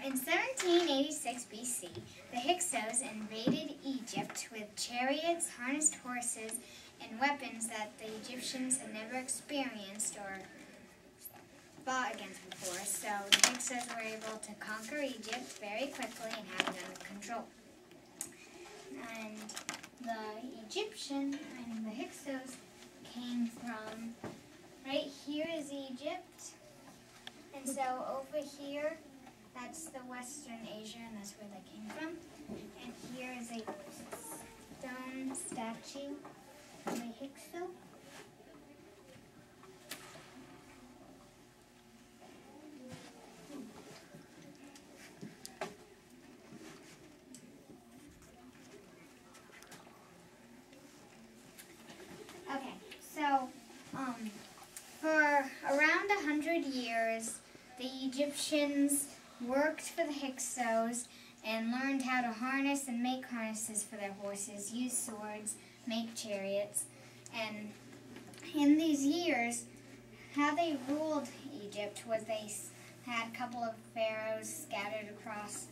In 1786 BC, the Hyksos invaded Egypt with chariots, harnessed horses, and weapons that the Egyptians had never experienced or fought against before. So the Hyksos were able to conquer Egypt very quickly and have it under control. And the Egyptian and the Hyksos came from, right here is Egypt, and so over here, that's the Western Asia, and that's where they came from. And here is a stone statue of a Hyksos. Okay, so for around 100 years, the Egyptians worked for the Hyksos and learned how to harness and make harnesses for their horses, use swords, make chariots. And in these years, how they ruled Egypt was they had a couple of pharaohs scattered across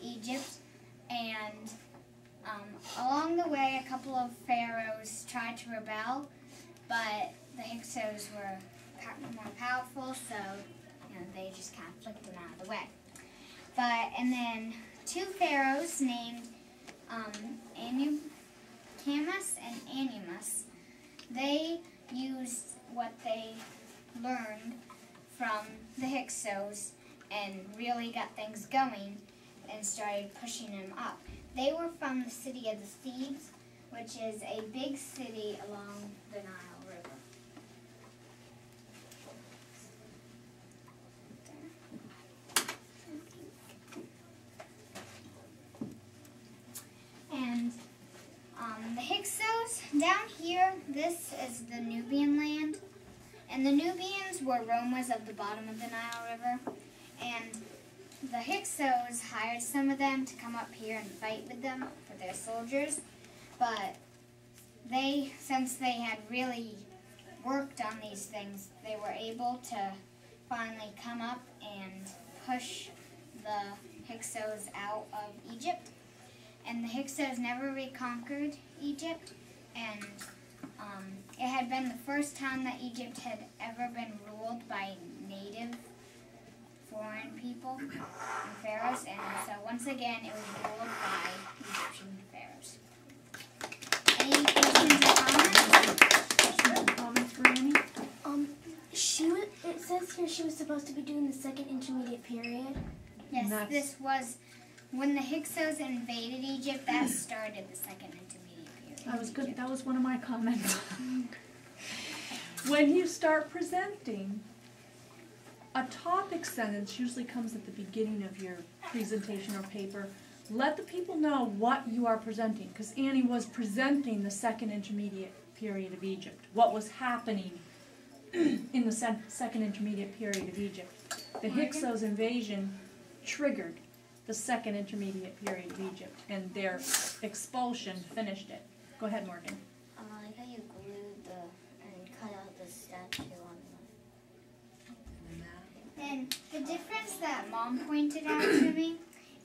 Egypt, and along the way a couple of pharaohs tried to rebel, but the Hyksos were more powerful, so they just kind of flicked them out of the way. And then two pharaohs named Camus and Animus, they used what they learned from the Hyksos and really got things going and started pushing them up. They were from the city of the Thebes, which is a big city along the Nile River. And the Hyksos, down here, this is the Nubian land. And the Nubians were Romans of the bottom of the Nile River. And the Hyksos hired some of them to come up here and fight with them for their soldiers. But since they had really worked on these things, they were able to finally come up and push the Hyksos out of Egypt. And the Hyksos never reconquered Egypt, and it had been the first time that Egypt had ever been ruled by native foreign people and pharaohs, and so once again it was ruled by Egyptian pharaohs. Any questions or Comments for Annie? It says here she was supposed to be doing the second intermediate period. Yes, this was when the Hyksos invaded Egypt. That started the second intermediate period. That was good. That was one of my comments. When you start presenting, a topic sentence usually comes at the beginning of your presentation or paper. Let the people know what you are presenting, because Annie was presenting the second intermediate period of Egypt, what was happening in the second intermediate period of Egypt. The Hyksos invasion triggered the second intermediate period of Egypt, and their expulsion finished it. Go ahead, Morgan. I like how you glued and cut out the statue on the map. And the difference that Mom pointed out to me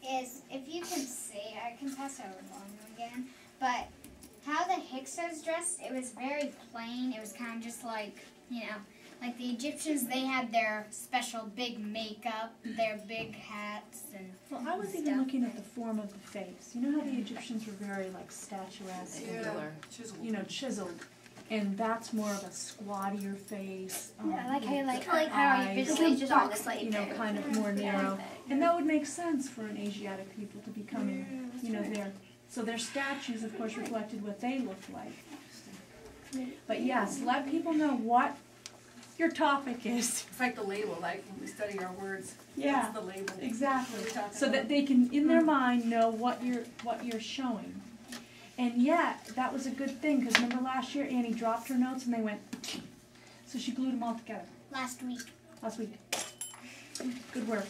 is, if you can see, I can pass over Mom again, but how the Hyksos dressed, it was very plain. It was kind of just like, like the Egyptians, they had their special big makeup, their big hats, and well, I was even looking at the form of the face. You know how the Egyptians were very like statuesque, chiseled, and that's more of a squattier face. I like how you like how you visually just on this kind of more narrow, and that would make sense for an Asiatic people to be coming, there. So their statues, of course, reflected what they looked like. But yes, let people know what your topic is. It's like the label, like when we study our words. Yeah, that's the label. Exactly. So that they can, in their mind, know what you're showing. And yet, that was a good thing, because remember last year Annie dropped her notes and they went, so she glued them all together. Last week. Good work.